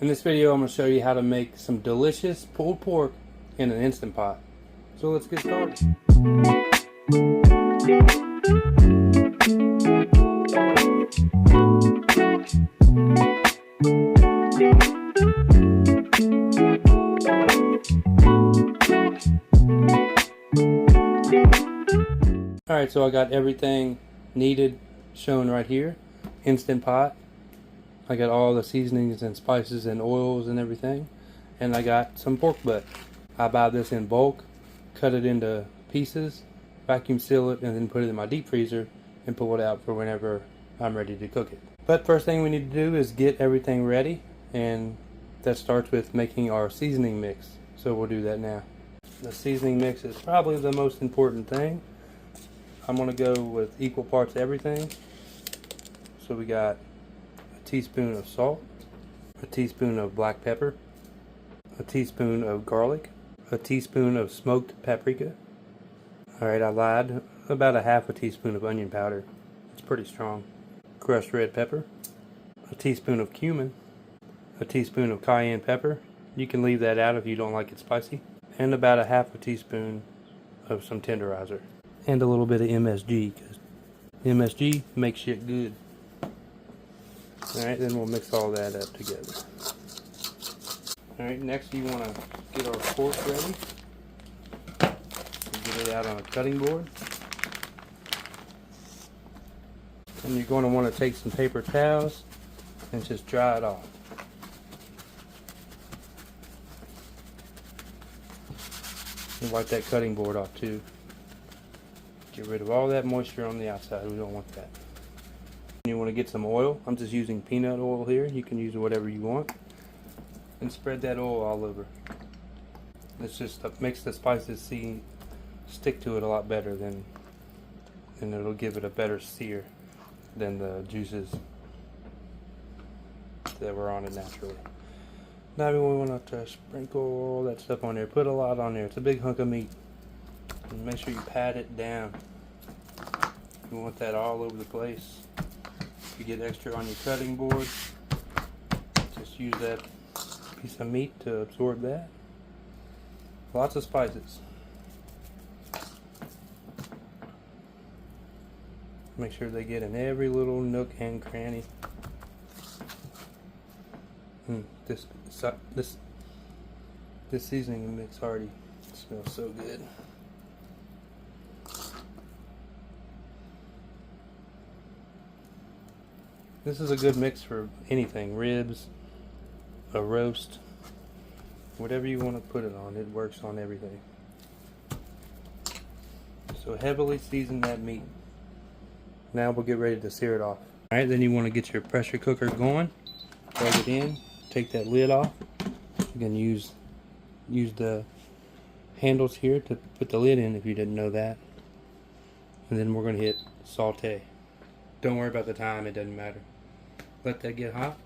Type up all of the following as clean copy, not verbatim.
In this video I'm going to show you how to make some delicious pulled pork in an Instant Pot. So let's get started. Alright, so I got everything needed shown right here. Instant Pot. I got all the seasonings and spices and oils and everything. And I got some pork butt. I buy this in bulk, cut it into pieces, vacuum seal it, and then put it in my deep freezer and pull it out for whenever I'm ready to cook it. But first thing we need to do is get everything ready, and that starts with making our seasoning mix. So we'll do that now. The seasoning mix is probably the most important thing. I'm going to go with equal parts everything. So we got a teaspoon of salt, a teaspoon of black pepper, a teaspoon of garlic, a teaspoon of smoked paprika. Alright, I lied. About a half a teaspoon of onion powder. It's pretty strong. Crushed red pepper, a teaspoon of cumin, a teaspoon of cayenne pepper. You can leave that out if you don't like it spicy. And about a half a teaspoon of some tenderizer. And a little bit of MSG, because MSG makes shit good. Alright, then we'll mix all that up together. Alright, next you want to get our pork ready. Get it out on a cutting board. And you're going to want to take some paper towels and just dry it off. And wipe that cutting board off too. Get rid of all that moisture on the outside. We don't want that. You want to get some oil. I'm just using peanut oil here. You can use whatever you want. And spread that oil all over. It's just makes the spices stick to it a lot better than, and it'll give it a better sear than the juices that were on it naturally. Now we want to sprinkle all that stuff on there. Put a lot on there. It's a big hunk of meat. And make sure you pat it down. You want that all over the place. If you get extra on your cutting board, just use that piece of meat to absorb that. Lots of spices. Make sure they get in every little nook and cranny. This seasoning mix already smells so good. This is a good mix for anything, ribs, a roast, whatever you want to put it on, it works on everything. So heavily season that meat. Now we'll get ready to sear it off. Alright, then you want to get your pressure cooker going, plug it in, take that lid off. You can use the handles here to put the lid in if you didn't know that. And then we're going to hit saute. Don't worry about the time, it doesn't matter. Let that get hot.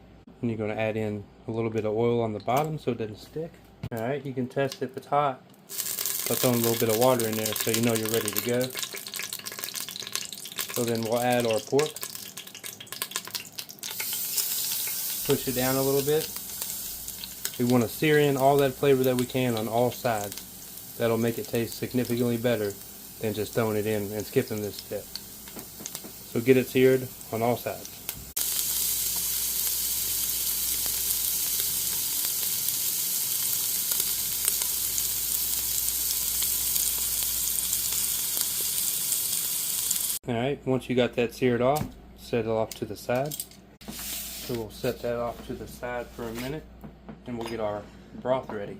And you're going to add in a little bit of oil on the bottom so it doesn't stick. Alright, you can test if it's hot by throwing a little bit of water in there so you know you're ready to go. So then we'll add our pork. Push it down a little bit. We want to sear in all that flavor that we can on all sides. That'll make it taste significantly better than just throwing it in and skipping this step. So get it seared on all sides. Alright, once you got that seared off, set it off to the side. So we'll set that off to the side for a minute and we'll get our broth ready.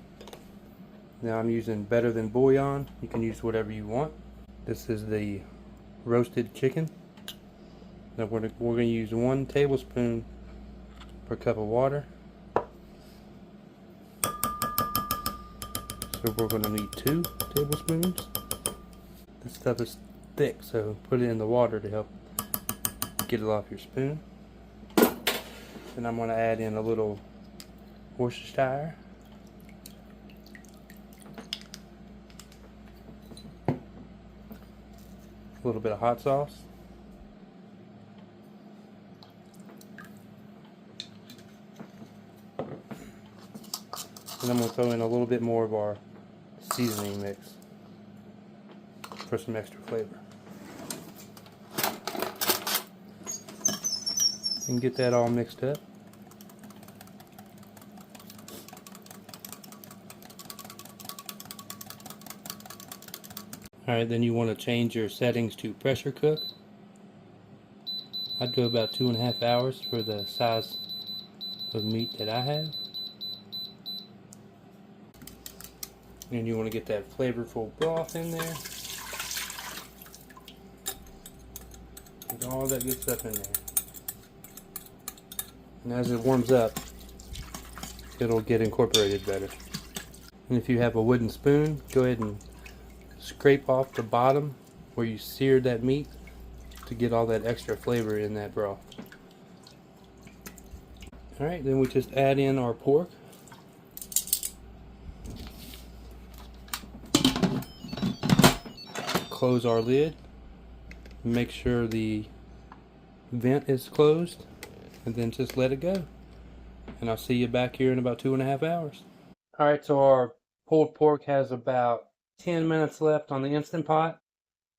Now I'm using Better Than bouillon. You can use whatever you want. This is the roasted chicken. Now we're going to use 1 tablespoon per cup of water. So we're going to need 2 tablespoons. This stuff is thick, so put it in the water to help get it off your spoon. Then I'm going to add in a little Worcestershire, a little bit of hot sauce, And I'm going to throw in a little bit more of our seasoning mix for some extra flavor. And get that all mixed up. Alright, then you want to change your settings to pressure cook. I'd go about 2.5 hours for the size of meat that I have. And you want to get that flavorful broth in there. Get all that good stuff in there. And as it warms up, it'll get incorporated better. And if you have a wooden spoon, go ahead and scrape off the bottom where you seared that meat to get all that extra flavor in that broth. Alright, then we just add in our pork. Close our lid. Make sure the vent is closed, and then just let it go. And I'll see you back here in about 2.5 hours. Alright, so our pulled pork has about 10 minutes left on the Instant Pot.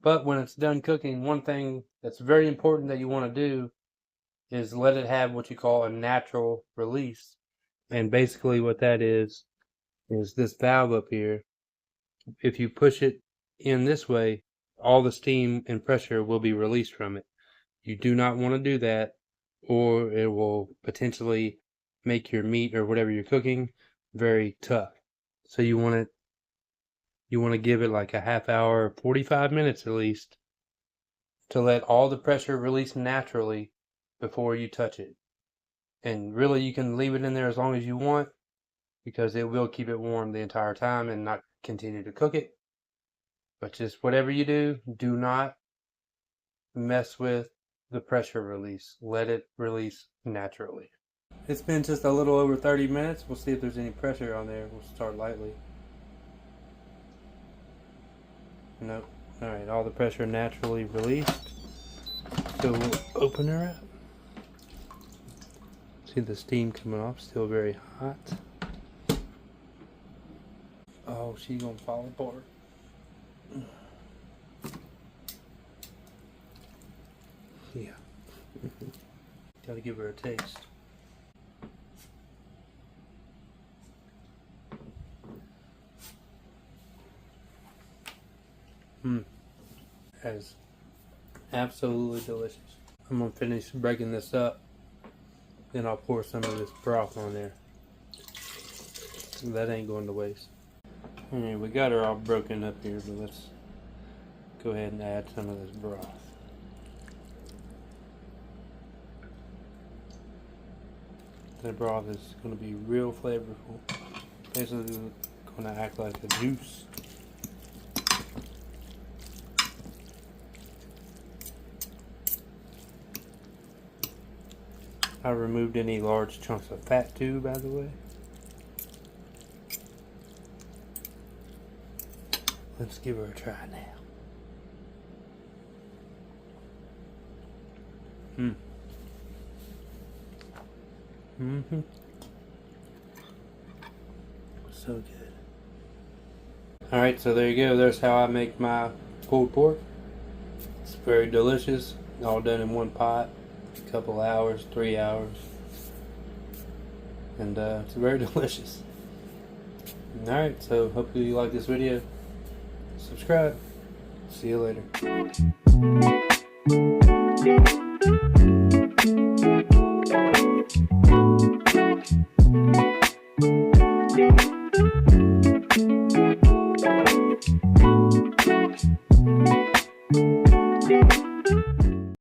But when it's done cooking, one thing that's very important that you want to do is let it have what you call a natural release. And basically what that is this valve up here. If you push it in this way, all the steam and pressure will be released from it. You do not want to do that, or it will potentially make your meat or whatever you're cooking very tough. So you want to give it like a half hour, 45 minutes at least, to let all the pressure release naturally before you touch it. And really you can leave it in there as long as you want, because it will keep it warm the entire time and not continue to cook it. But just whatever you do, do not mess with the pressure release. Let it release naturally. It's been just a little over 30 minutes. We'll see if there's any pressure on there. We'll start lightly. Nope. Alright, all the pressure naturally released. So we'll open her up. See the steam coming off, still very hot. Oh, she's gonna fall apart. Yeah. Gotta give her a taste. That is absolutely delicious. I'm gonna finish breaking this up, then I'll pour some of this broth on there. That ain't going to waste. Alright, we got her all broken up here, but let's go ahead and add some of this broth. The broth is going to be real flavorful. Basically going to act like a juice. I removed any large chunks of fat too, by the way. Let's give her a try now. So good. Alright, so there you go. There's how I make my pulled pork. It's very delicious. All done in one pot. A couple hours, 3 hours. And it's very delicious. Alright, so hopefully you like this video. Subscribe. See you later.